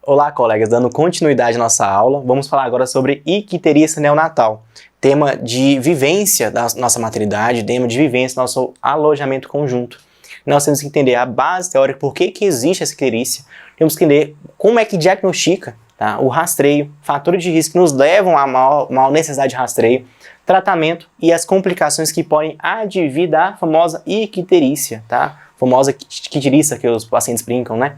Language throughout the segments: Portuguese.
Olá, colegas, dando continuidade à nossa aula, vamos falar agora sobre icterícia neonatal, tema de vivência da nossa maternidade, tema de vivência do nosso alojamento conjunto. Nós temos que entender a base teórica, por que existe essa icterícia, temos que entender como é que diagnostica, tá? O rastreio, fatores de risco que nos levam à maior necessidade de rastreio, tratamento e as complicações que podem advir da famosa icterícia, tá? Famosa icterícia que os pacientes brincam, né?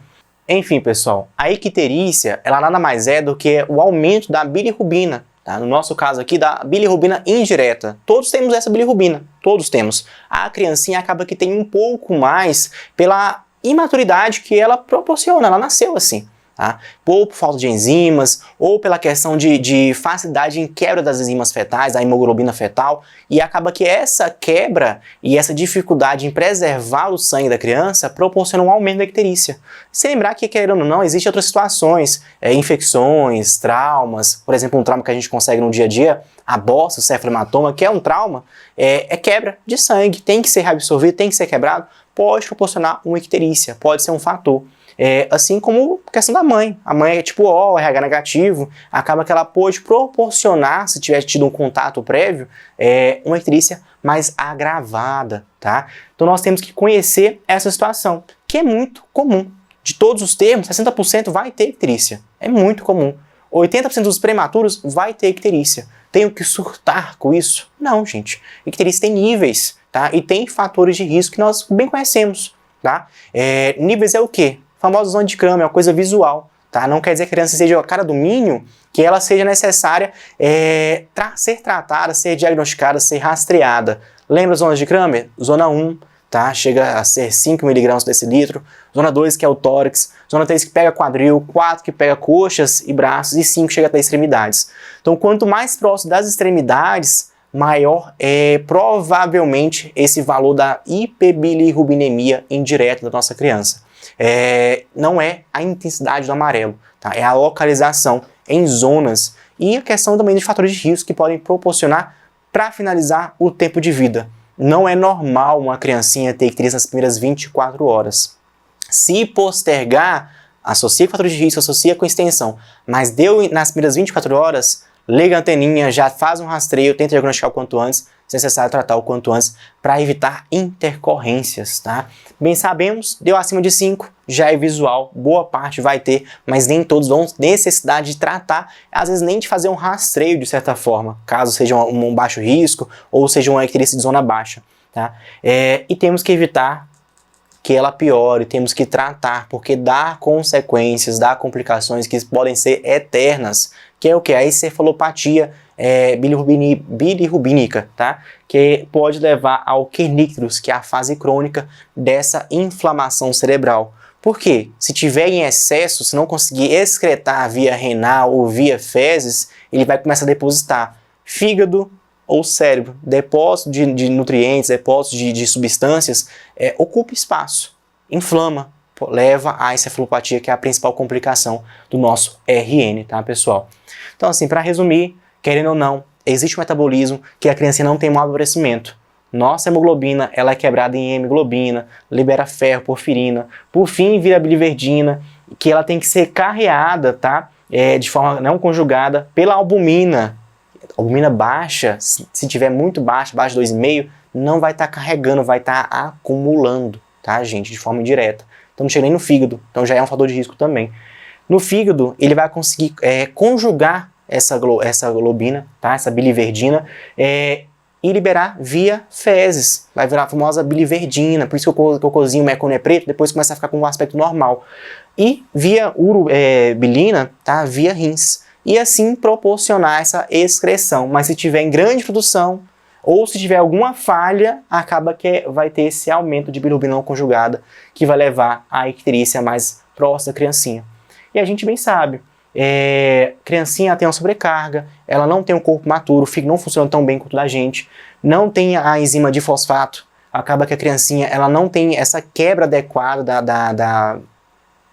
Enfim, pessoal, a icterícia, ela nada mais é do que o aumento da bilirrubina, tá? No nosso caso aqui, da bilirrubina indireta. Todos temos essa bilirrubina, todos temos. A criancinha acaba que tem um pouco mais pela imaturidade que ela proporciona, ela nasceu assim. Tá? Ou por falta de enzimas, ou pela questão de facilidade em quebra das enzimas fetais, da hemoglobina fetal, e acaba que essa quebra e essa dificuldade em preservar o sangue da criança proporciona um aumento da icterícia. Se lembrar que, querendo ou não, existem outras situações, infecções, traumas, por exemplo, um trauma que a gente consegue no dia a dia, a bosta, o cefalematoma, que é um trauma, é quebra de sangue, tem que ser reabsorvido, tem que ser quebrado, pode proporcionar uma icterícia, pode ser um fator. Assim como a questão da mãe. A mãe é tipo O, RH negativo, acaba que ela pode proporcionar, se tiver tido um contato prévio, uma icterícia mais agravada, tá? Então nós temos que conhecer essa situação, que é muito comum. De todos os termos, 60% vai ter icterícia. É muito comum. 80% dos prematuros vai ter icterícia. Tenho que surtar com isso? Não, gente. Icterícia tem níveis, tá? E tem fatores de risco que nós bem conhecemos, tá? Níveis é o quê? Famosa zona de Kramer, é uma coisa visual, tá? Não quer dizer que a criança seja a cara do Minho, que ela seja necessária ser tratada, ser diagnosticada, ser rastreada. Lembra a zona de Kramer? Zona 1, tá? Chega a ser 5 mg por decilitro. Zona 2, que é o tórax. Zona 3, que pega quadril. 4, que pega coxas e braços. E 5, chega até extremidades. Então, quanto mais próximo das extremidades, maior é provavelmente esse valor da hiperbilirrubinemia indireta da nossa criança. Não é a intensidade do amarelo, tá? É a localização em zonas e a questão também de fatores de risco que podem proporcionar, para finalizar, o tempo de vida. Não é normal uma criancinha ter icterícia nas primeiras 24 horas. Se postergar, associa com fatores de risco, associa com extensão, mas deu nas primeiras 24 horas, liga a anteninha, já faz um rastreio, tenta diagnosticar o quanto antes, se necessário tratar o quanto antes para evitar intercorrências, tá? Bem sabemos, deu acima de 5, já é visual, boa parte vai ter, mas nem todos vão necessidade de tratar, às vezes nem de fazer um rastreio de certa forma, caso seja um baixo risco ou seja uma icterícia de zona baixa, tá? E temos que evitar que ela piore, temos que tratar, porque dá consequências, dá complicações que podem ser eternas, que é o que? A encefalopatia bilirrubínica, tá? Que pode levar ao kernicterus, que é a fase crônica dessa inflamação cerebral. Por quê? Se tiver em excesso, se não conseguir excretar via renal ou via fezes, ele vai começar a depositar fígado ou cérebro. Depósito de nutrientes, depósito de substâncias, ocupa espaço, inflama, leva à encefalopatia, que é a principal complicação do nosso RN, tá, pessoal? Então, assim, para resumir, querendo ou não, existe um metabolismo que a criança não tem um amadurecimento. Nossa hemoglobina, ela é quebrada em hemoglobina, libera ferro, porfirina, por fim vira biliverdina, que ela tem que ser carreada, tá? De forma não conjugada pela albumina. Albumina baixa, se tiver muito baixa, abaixo de 2,5, não vai estar carregando, vai estar acumulando, tá, gente, de forma indireta. Então não chega nem no fígado, então já é um fator de risco também. No fígado, ele vai conseguir conjugar essa globina, tá? Essa biliverdina, e liberar via fezes. Vai virar a famosa biliverdina, por isso que o cocôzinho meconio é preto, depois começa a ficar com um aspecto normal. E via urobilina, tá? Via rins. E assim proporcionar essa excreção. Mas se tiver em grande produção, ou se tiver alguma falha, acaba que vai ter esse aumento de bilirrubina não conjugada, que vai levar à icterícia mais próxima da criancinha. E a gente bem sabe, criancinha tem uma sobrecarga, ela não tem um corpo maturo, o fígado não funciona tão bem quanto da gente, não tem a enzima de fosfato, acaba que a criancinha ela não tem essa quebra adequada da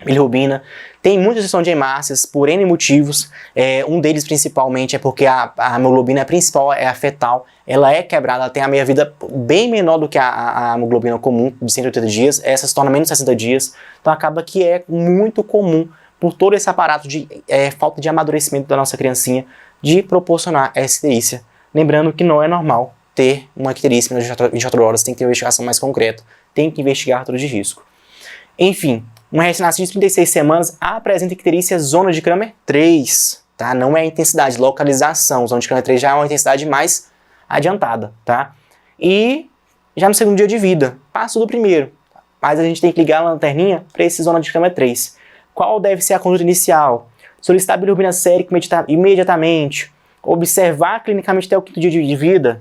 bilirrubina, tem muita exceção de hemácias por N motivos, um deles principalmente é porque a hemoglobina principal é a fetal, ela é quebrada, ela tem a meia-vida bem menor do que a hemoglobina comum de 180 dias, essa se torna menos de 60 dias, então acaba que é muito comum por todo esse aparato de falta de amadurecimento da nossa criancinha de proporcionar essa icterícia. Lembrando que não é normal ter uma icterícia nas 24 horas, tem que ter uma investigação mais concreta, tem que investigar fator de risco. Enfim, uma recém-nascida de 36 semanas apresenta icterícia zona de Kramer 3, tá? Não é a intensidade, localização. Zona de Kramer 3 já é uma intensidade mais adiantada, tá? E já no segundo dia de vida, passou do primeiro, mas a gente tem que ligar a lanterninha para esse zona de Kramer 3. Qual deve ser a conduta inicial? Solicitar a bilirrubina sérica imediatamente, observar clinicamente até o 5º dia de vida.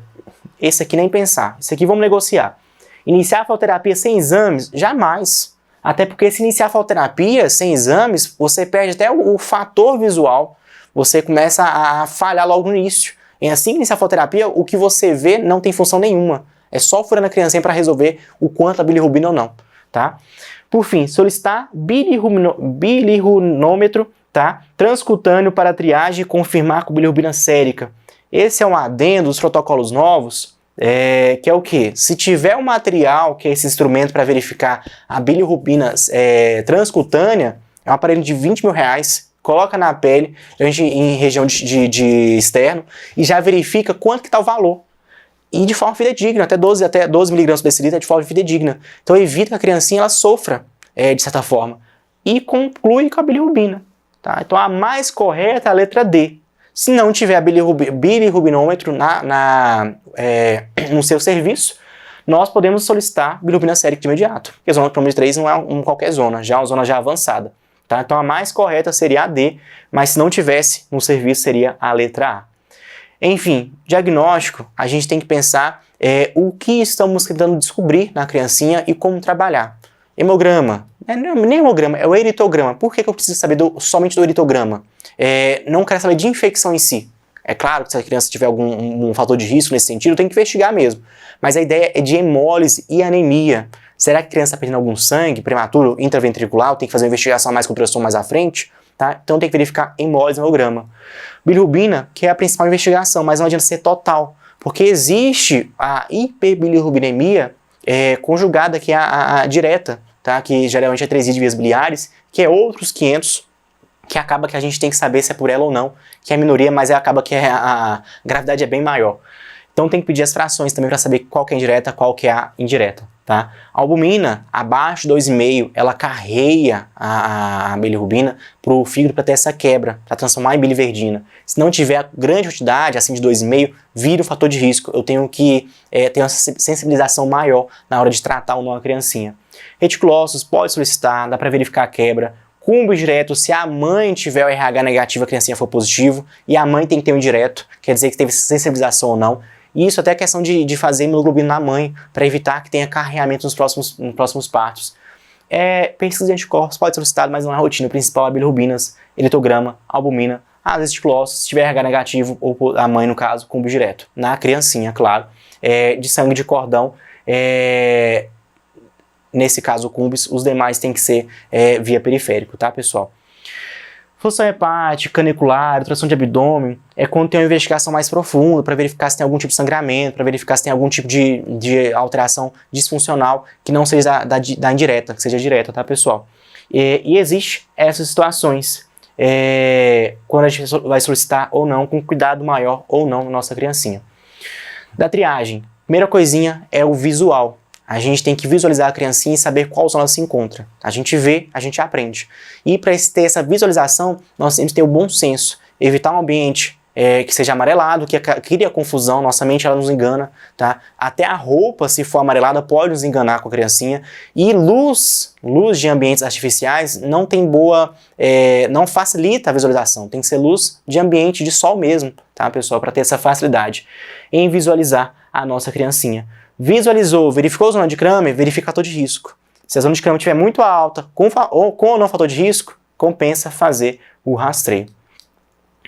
Esse aqui nem pensar, esse aqui vamos negociar. Iniciar a faloterapia sem exames? Jamais. Até porque se iniciar a faloterapia sem exames, você perde até o fator visual, você começa a falhar logo no início. E assim que iniciar a faloterapia, o que você vê não tem função nenhuma. É só furando a criancinha para resolver o quanto a bilirrubina ou não, tá? Por fim, solicitar bilirrubinômetro, tá? Transcutâneo para triagem e confirmar com bilirrubina sérica. Esse é um adendo dos protocolos novos, que é o quê? Se tiver um material, que é esse instrumento para verificar a bilirrubina transcutânea, é um aparelho de R$20.000, coloca na pele, em região de externo, e já verifica quanto que está o valor. E de forma fidedigna, até 12 mg por decilitro é de forma fidedigna. Então evita que a criancinha ela sofra, de certa forma. E conclui com a bilirrubina. Tá? Então a mais correta é a letra D. Se não tiver bilirrubinômetro no seu serviço, nós podemos solicitar bilirrubina sérica de imediato. Porque a zona de Kramer 3 não é qualquer zona, já é uma zona já avançada. Tá? Então a mais correta seria a D, mas se não tivesse no serviço seria a letra A. Enfim, diagnóstico, a gente tem que pensar o que estamos tentando descobrir na criancinha e como trabalhar. Hemograma, não é nem hemograma, é o eritograma. Por que eu preciso saber somente do eritograma? Não quero saber de infecção em si. É claro que se a criança tiver algum fator de risco nesse sentido, tem que investigar mesmo. Mas a ideia é de hemólise e anemia. Será que a criança está perdendo algum sangue prematuro intraventricular? Tem que fazer uma investigação mais com ultrassom mais à frente? Tá? Então tem que verificar hemólise e hemograma. Bilirrubina, que é a principal investigação, mas não adianta ser total, porque existe a hiperbilirrubinemia conjugada, que é a direta, tá? Que geralmente é 3 vias biliares, que é outros 500, que acaba que a gente tem que saber se é por ela ou não, que é a minoria, mas acaba que a gravidade é bem maior. Então tem que pedir as frações também para saber qual que é a indireta, qual que é a indireta. Tá? A albumina, abaixo de 2,5, ela carreia a bilirrubina para o fígado para ter essa quebra, para transformar em biliverdina. Se não tiver grande quantidade, acima de 2,5, vira um fator de risco. Eu tenho que ter uma sensibilização maior na hora de tratar ou não a criancinha. Reticulócitos, pode solicitar, dá para verificar a quebra. Cumbo direto, se a mãe tiver o RH negativo, a criancinha for positivo, e a mãe tem que ter um indireto, quer dizer que teve sensibilização ou não. E isso até é questão de fazer hemoglobina na mãe, para evitar que tenha carreamento nos próximos partos. Pesquisa de anticorpos pode ser solicitado, mas não é rotina. O principal é bilirrubinas, eritograma, albumina, às vezes reticulócitos, se tiver RH negativo, ou a mãe, no caso, cumbo direto. Na criancinha, claro. De sangue de cordão, nesse caso, cumbis, os demais tem que ser via periférico, tá, pessoal? Função hepática, canicular, ultrassom de abdômen, é quando tem uma investigação mais profunda para verificar se tem algum tipo de sangramento, para verificar se tem algum tipo de alteração disfuncional que não seja da indireta, que seja direta, tá, pessoal? E existe essas situações, quando a gente vai solicitar ou não, com cuidado maior ou não na nossa criancinha. Da triagem, primeira coisinha é o visual. A gente tem que visualizar a criancinha e saber qual zona ela se encontra. A gente vê, a gente aprende. E para ter essa visualização, nós temos que ter o bom senso. Evitar um ambiente que seja amarelado, que cria confusão, nossa mente ela nos engana. Tá? Até a roupa, se for amarelada, pode nos enganar com a criancinha. E luz de ambientes artificiais não tem não facilita a visualização. Tem que ser luz de ambiente, de sol mesmo, tá, pessoal? Para ter essa facilidade em visualizar a nossa criancinha. Visualizou, verificou a zona de Kramer, verifica o fator de risco. Se a zona de Kramer estiver muito alta, com ou não fator de risco, compensa fazer o rastreio.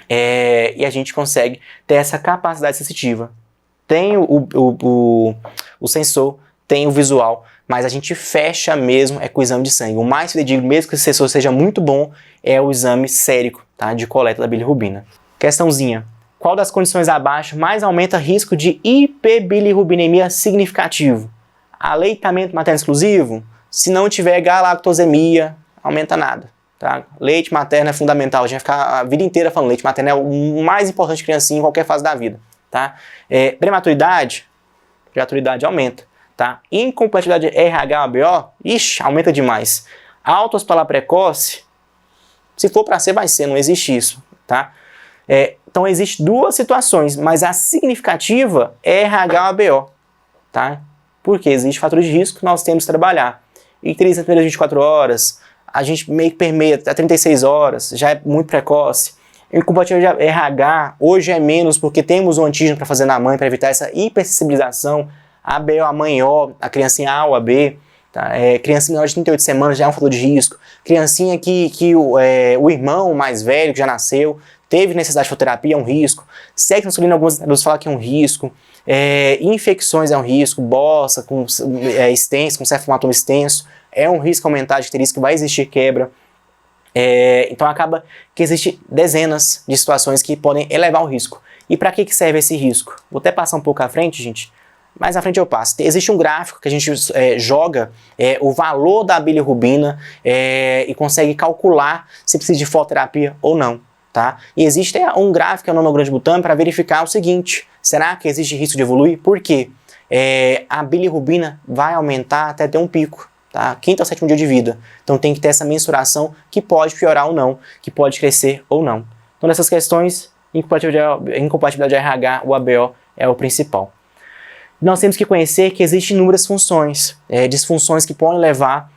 E a gente consegue ter essa capacidade sensitiva. Tem o sensor, tem o visual, mas a gente fecha mesmo com o exame de sangue. O mais fidedigno, mesmo que o sensor seja muito bom, é o exame sérico, tá, de coleta da bilirrubina. Questãozinha. Qual das condições abaixo mais aumenta risco de hiperbilirrubinemia significativo? Aleitamento materno exclusivo? Se não tiver galactosemia, aumenta nada. tá? Leite materno é fundamental, a gente vai ficar a vida inteira falando leite materno é o mais importante de criancinha em qualquer fase da vida, tá? Prematuridade aumenta, tá? Incompatibilidade RH-ABO, ixi, aumenta demais. Autohospitalar precoce, se for para ser, vai ser, não existe isso, tá? Então, existem duas situações, mas a significativa é RH-ABO, tá? Porque existe fator de risco que nós temos que trabalhar. E 30 primeiras 24 horas, a gente meio que permeia até 36 horas, já é muito precoce. Incompatibilidade RH, hoje é menos porque temos o antígeno para fazer na mãe, para evitar essa hipersensibilização. ABO, a mãe O, a criancinha A ou a B. Tá? Criancinha menor de 38 semanas já é um fator de risco. Criancinha que o irmão mais velho, que já nasceu, teve necessidade de fototerapia, é um risco. Sexo masculino, alguns estudos falam que é um risco. Infecções é um risco. Bossa com extenso, com cefalotoma extenso, é um risco aumentado de icterícia, que vai existir quebra. Então acaba que existe dezenas de situações que podem elevar o risco. E para que serve esse risco? Vou até passar um pouco à frente, gente. Mais à frente eu passo. Existe um gráfico que a gente joga o valor da bilirrubina e consegue calcular se precisa de fototerapia ou não. Tá? E existe um gráfico, que é o nonograma de Butan, para verificar o seguinte: será que existe risco de evoluir? Por quê? A bilirrubina vai aumentar até ter um pico, tá? Quinto ou sétimo dia de vida. Então tem que ter essa mensuração que pode piorar ou não, que pode crescer ou não. Então nessas questões, incompatibilidade RH, o ABO é o principal. Nós temos que conhecer que existem inúmeras funções, disfunções que podem levar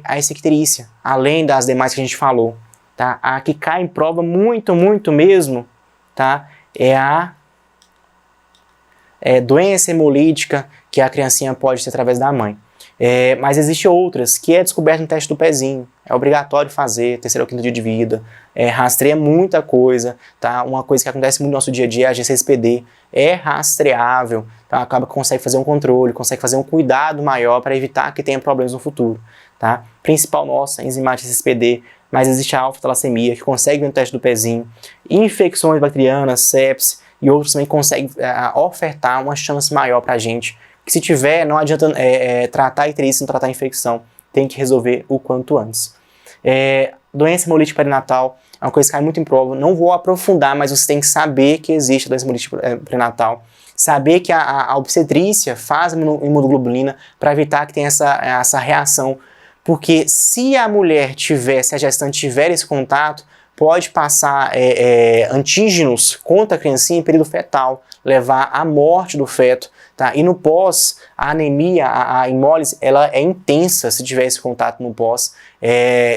a essa icterícia, além das demais que a gente falou. Tá? A que cai em prova muito mesmo, tá? É a doença hemolítica que a criancinha pode ter através da mãe. Mas existem outras que é descoberto no teste do pezinho, é obrigatório fazer, terceiro ou quinto dia de vida, rastreia muita coisa, tá? Uma coisa que acontece muito no nosso dia a dia é a G6PD, é rastreável, tá? Acaba que consegue fazer um controle, consegue fazer um cuidado maior para evitar que tenha problemas no futuro, tá? Principal nossa, enzimática G6PD, mas existe a alfa-talassemia que consegue ver no teste do pezinho, infecções bacterianas, sepsis e outros também conseguem ofertar uma chance maior para a gente. Que se tiver, não adianta tratar a icterícia, não tratar a infecção, tem que resolver o quanto antes. Doença hemolítica perinatal é uma coisa que cai muito em prova, não vou aprofundar, mas você tem que saber que existe a doença hemolítica perinatal, saber que a obstetrícia faz imunoglobulina para evitar que tenha essa reação, porque se a mulher tiver, se a gestante tiver esse contato, pode passar antígenos contra a criancinha em período fetal, levar à morte do feto. Tá? E no pós, a anemia, a hemólise, ela é intensa se tiver esse contato no pós,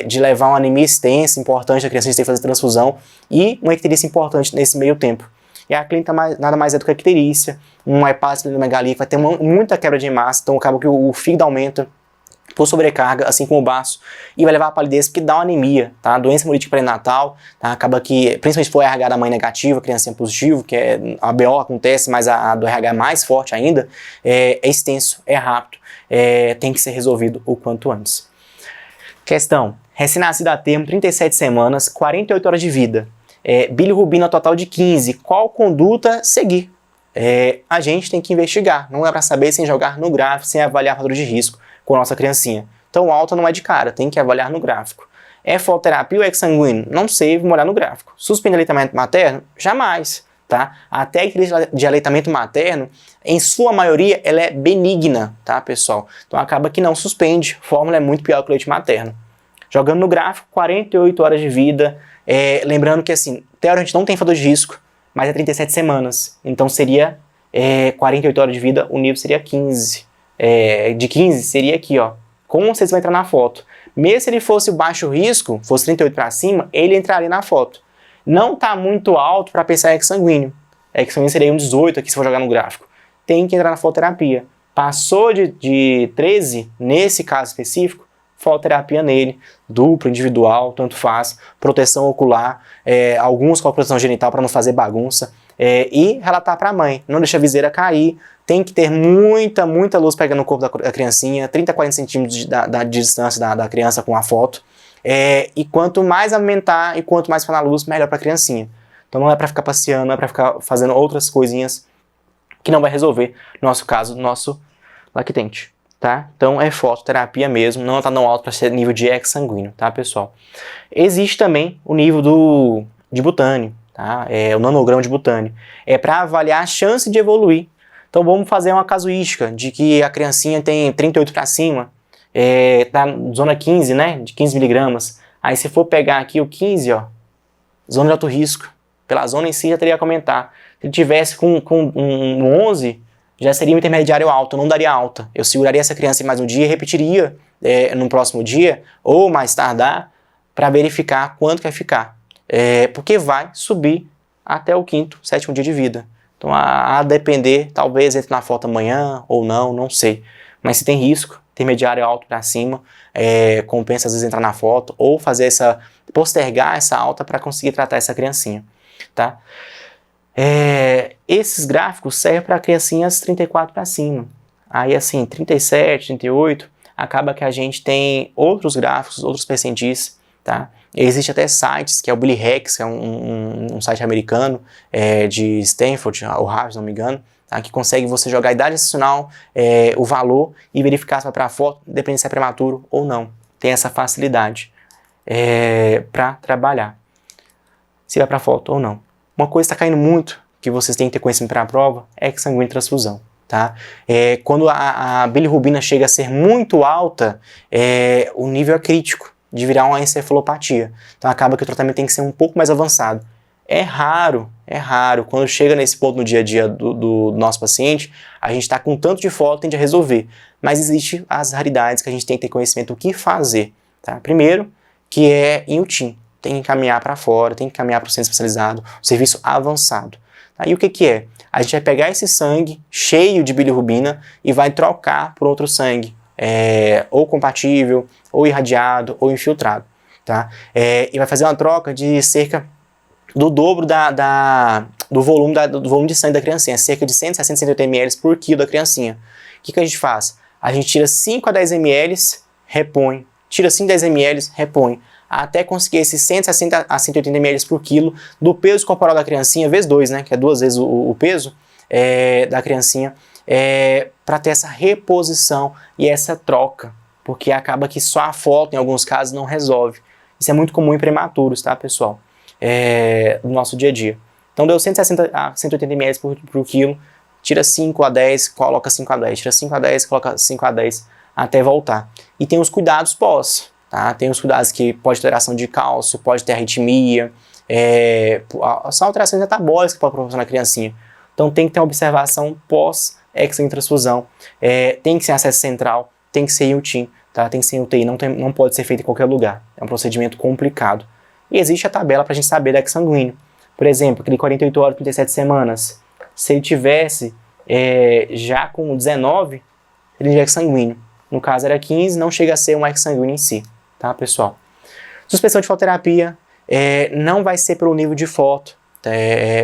de levar uma anemia extensa, importante, a criança tem que fazer transfusão, e uma icterícia importante nesse meio tempo. E a clínica nada mais é do que a icterícia, uma hepatosplenomegalia, vai ter muita quebra de massa, então acaba que o fígado aumenta por sobrecarga, assim como o baço, e vai levar a palidez, porque dá uma anemia, tá? Doença hemolítica perinatal, tá? Acaba que, principalmente se for RH da mãe negativa, criancinha positivo, que a BO acontece, mas a do RH é mais forte ainda, é extenso, é rápido, tem que ser resolvido o quanto antes. Questão: recém-nascido a termo, 37 semanas, 48 horas de vida, bilirrubina total de 15, qual conduta seguir? A gente tem que investigar, não é para saber sem jogar no gráfico, sem avaliar fatores de risco com a nossa criancinha. Então alta não é de cara, tem que avaliar no gráfico. Fototerapia ou exsanguíneo? Não sei, vou olhar no gráfico. Suspende aleitamento materno? Jamais. Tá? A técnica de aleitamento materno, em sua maioria, ela é benigna, tá, pessoal? Então acaba que não suspende, a fórmula é muito pior que o leite materno. Jogando no gráfico, 48 horas de vida, lembrando que assim, teoricamente não tem fator de risco, mas é 37 semanas, então seria 48 horas de vida, o nível seria 15. De 15 seria aqui, ó, como vocês vão entrar na foto. Mesmo se ele fosse baixo risco, fosse 38 para cima, ele entraria na foto. Não está muito alto para pensar em exsanguíneo. Exsanguíneo seria um 18 aqui se for jogar no gráfico. Tem que entrar na fototerapia. Passou de 13, nesse caso específico, fototerapia nele, duplo, individual, tanto faz, proteção ocular, alguns com proteção genital para não fazer bagunça, e relatar para a mãe, não deixa a viseira cair, tem que ter muita luz pegando no corpo da criancinha, 30 a 40 centímetros de distância da criança com a foto, e quanto mais aumentar e quanto mais ficar na luz, melhor para a criancinha. Então não é para ficar passeando, não é para ficar fazendo outras coisinhas que não vai resolver, no nosso caso, nosso lactente. tá? Então é fototerapia mesmo, não tá tão alto para ser nível de exsanguíneo, tá, pessoal? Existe também o nível de butânio, tá? O nanograma de butânio. É para avaliar a chance de evoluir. Então vamos fazer uma casuística de que a criancinha tem 38 para cima, tá na zona 15, né? De 15 miligramas. Aí se for pegar aqui o 15, ó, zona de alto risco. Pela zona em si já teria que aumentar. Se ele tivesse com um 11, já seria um intermediário alto, eu não daria alta. Eu seguraria essa criança em mais um dia e repetiria no próximo dia, ou mais tardar, para verificar quanto vai ficar. Porque vai subir até o 5º, 7º dia de vida. Então, a depender, talvez entre na foto amanhã ou não sei. Mas se tem risco, intermediário alto para cima, compensa às vezes entrar na foto ou postergar essa alta para conseguir tratar essa criancinha, tá? Esses gráficos servem para criancinhas 34 para cima. Aí assim, 37, 38, acaba que a gente tem outros gráficos, outros percentis, tá? Existe até sites, que é o Billy Hacks, que é um site americano, de Stanford, ou Harvard, se não me engano, tá? Que consegue você jogar a idade gestacional, o valor, e verificar se vai para a foto, dependendo se é prematuro ou não. Tem essa facilidade para trabalhar, se vai para a foto ou não. Uma coisa que está caindo muito, que vocês têm que ter conhecimento para a prova, é exsanguíneo e transfusão. Tá? Quando a bilirrubina chega a ser muito alta, o nível é crítico de virar uma encefalopatia. Então acaba que o tratamento tem que ser um pouco mais avançado. É raro, quando chega nesse ponto no dia a dia do nosso paciente, a gente está com tanto de foto, tende a resolver. Mas existem as raridades que a gente tem que ter conhecimento do que fazer. Tá? Primeiro, que é em UTIM. Tem que encaminhar para fora, tem que encaminhar para o centro especializado, o serviço avançado. Tá? E o que é? A gente vai pegar esse sangue cheio de bilirrubina e vai trocar por outro sangue, ou compatível, ou irradiado, ou infiltrado. Tá? E vai fazer uma troca de cerca do dobro do volume de sangue da criancinha, cerca de 160, 180 ml por quilo da criancinha. O que a gente faz? A gente tira 5 a 10 ml, repõe, tira 5 a 10 ml, repõe, até conseguir esses 160 a 180 ml por quilo do peso corporal da criancinha, vezes 2, né, que é 2 vezes o peso da criancinha, para ter essa reposição e essa troca, porque acaba que só a foto, em alguns casos, não resolve. Isso é muito comum em prematuros, tá, pessoal? No nosso dia a dia. Então deu 160 a 180 ml por quilo, tira 5 a 10, coloca 5 a 10, tira 5 a 10, coloca 5 a 10, até voltar. E tem os cuidados pós. Tá? Tem os cuidados que pode ter alteração de cálcio, pode ter arritmia, são alterações metabólicas que pode proporcionar na criancinha. Então tem que ter uma observação pós-exsanguíneo transfusão, tem que ser acesso central, tem que ser em UTIM, tá? Tem que ser em UTI, não pode ser feito em qualquer lugar. É um procedimento complicado. E existe a tabela para a gente saber da exsanguíneo. Por exemplo, aquele 48 horas, 37 semanas, se ele tivesse já com 19, ele já é exsanguíneo. No caso era 15, não chega a ser um exsanguíneo em si. Tá, pessoal? Suspensão de fototerapia não vai ser pelo nível de foto,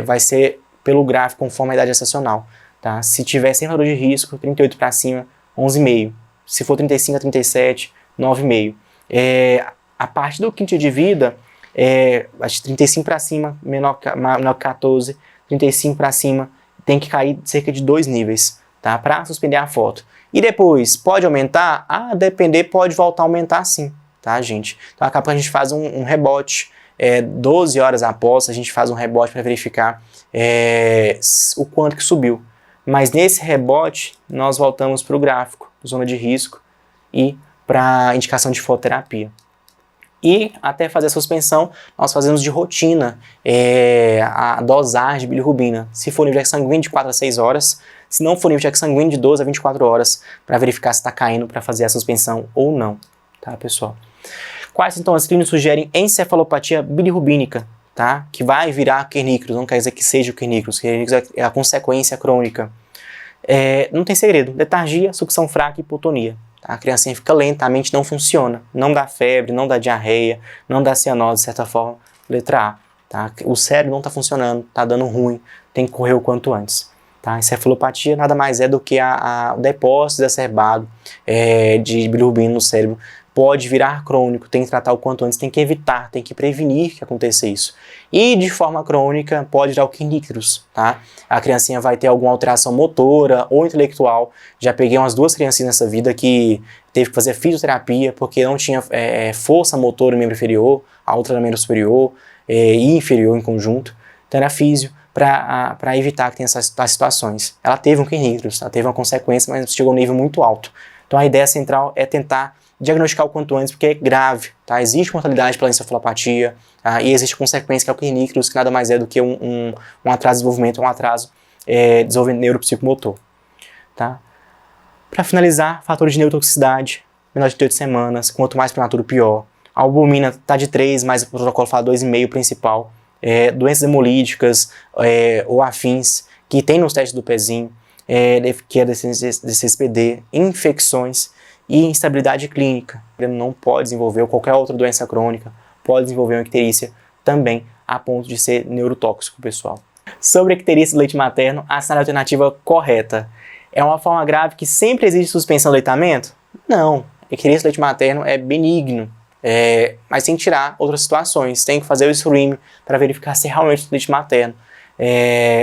vai ser pelo gráfico conforme a idade gestacional. Tá? Se tiver sem fator de risco, 38 para cima, 11,5. Se for 35 a 37, 9,5. A partir do 5º dia de vida, acho que 35 para cima, menor que 14, 35 para cima, tem que cair cerca de 2 níveis, tá? Para suspender a foto. E depois, pode aumentar? Depender, pode voltar a aumentar sim. Tá, gente? Então acaba que a gente faz um rebote, 12 horas após, a gente faz um rebote para verificar o quanto que subiu. Mas nesse rebote, nós voltamos para o gráfico, zona de risco, e para a indicação de fototerapia. E até fazer a suspensão, nós fazemos de rotina a dosagem de bilirrubina. Se for nível de exsanguíneo, de 4 a 6 horas. Se não for nível de exsanguíneo, de 12 a 24 horas, para verificar se está caindo para fazer a suspensão ou não. Tá, pessoal? Quais sintomas clínicos sugerem encefalopatia bilirrubínica, tá? Que vai virar kernícros, não quer dizer que seja o kernícros é a consequência crônica. Não tem segredo, letargia, sucção fraca e hipotonia. Tá? A criancinha fica lenta, a mente não funciona, não dá febre, não dá diarreia, não dá cianose, de certa forma, letra A. Tá? O cérebro não está funcionando, está dando ruim, tem que correr o quanto antes. Tá? Encefalopatia nada mais é do que o depósito exacerbado de bilirrubina no cérebro, pode virar crônico, tem que tratar o quanto antes, tem que evitar, tem que prevenir que aconteça isso. E de forma crônica pode dar o kernícolis, tá? A criancinha vai ter alguma alteração motora ou intelectual. Já peguei umas 2 criancinhas nessa vida que teve que fazer fisioterapia porque não tinha força motora no membro inferior, a outra no membro superior e inferior em conjunto. Então era físio para evitar que tenha essas situações. Ela teve um kernícolis, ela teve uma consequência, mas chegou a um nível muito alto. Então a ideia central é tentar diagnosticar o quanto antes, porque é grave, tá? Existe mortalidade pela encefalopatia, tá? E existe consequência que é o kernícolis, que nada mais é do que um atraso de desenvolvimento, um atraso de desenvolvimento neuropsicomotor, tá? Para finalizar, fatores de neurotoxicidade, menor de 8 semanas, quanto mais prematuro pior. A albumina está de 3, mas o protocolo fala 2,5 principal. Doenças hemolíticas ou afins, que tem nos testes do pezinho, que é DCSPD, infecções e instabilidade clínica. Ele não pode desenvolver, ou qualquer outra doença crônica, pode desenvolver uma icterícia também, a ponto de ser neurotóxico, pessoal. Sobre a icterícia do leite materno, a assinale alternativa correta. É uma forma grave que sempre existe suspensão do aleitamento? Não. Icterícia do leite materno é benigno. Mas tem que tirar outras situações, tem que fazer o screening para verificar se realmente é leite materno.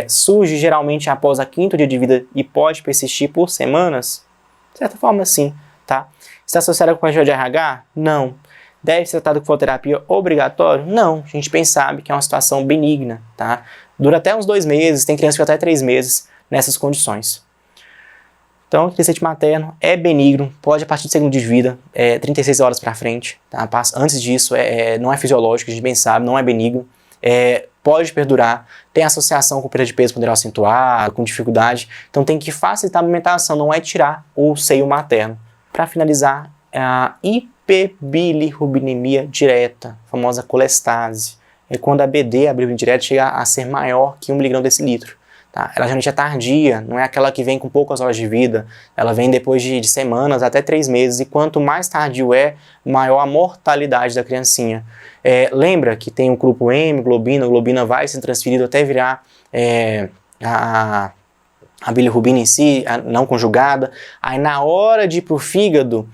Surge geralmente após a 5º dia de vida e pode persistir por semanas? De certa forma sim, tá? Está associado com a de RH? Não. Deve ser tratado com fitoterapia obrigatório? Não. A gente bem sabe que é uma situação benigna, tá? Dura até uns 2 meses, tem crianças que até 3 meses nessas condições. Então, o leite materno é benigno, pode a partir do 2º dia de vida, 36 horas para frente, tá? Antes disso não é fisiológico, a gente bem sabe, não é benigno, pode perdurar, tem associação com perda de peso ponderal acentuada, com dificuldade, então tem que facilitar a alimentação, não é tirar o seio materno. Para finalizar, a hiperbilirrubinemia direta, a famosa colestase, é quando a BD, a bilirrubina direta, chega a ser maior que 1 mg/dl. Tá? Ela geralmente é tardia, não é aquela que vem com poucas horas de vida, ela vem depois de semanas até 3 meses, e quanto mais tardio maior a mortalidade da criancinha. Lembra que tem o grupo M, globina, a globina vai ser transferido até virar a bilirrubina em si, a não conjugada, aí na hora de ir para o fígado,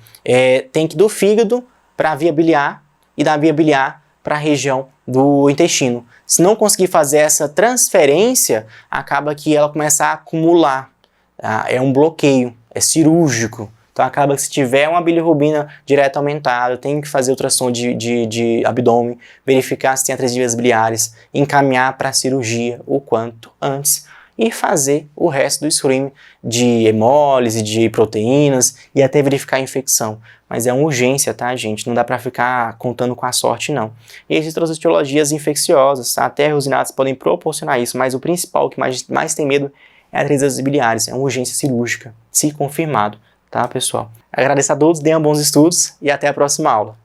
tem que ir do fígado para a via biliar, e da via biliar para a região do intestino. Se não conseguir fazer essa transferência, acaba que ela começa a acumular. Tá? É um bloqueio, é cirúrgico. Então acaba que se tiver uma bilirrubina direta aumentada, tem que fazer ultrassom de abdômen, verificar se tem atresia de vias biliares, encaminhar para a cirurgia o quanto antes e fazer o resto do screening de hemólise, de proteínas e até verificar a infecção. Mas é uma urgência, tá, gente? Não dá para ficar contando com a sorte, não. E existem outras etiologias infecciosas, tá? Até usinatos podem proporcionar isso, mas o principal, que mais tem medo, é a atresia biliares. É uma urgência cirúrgica, se confirmado, tá, pessoal? Agradeço a todos, tenham bons estudos e até a próxima aula.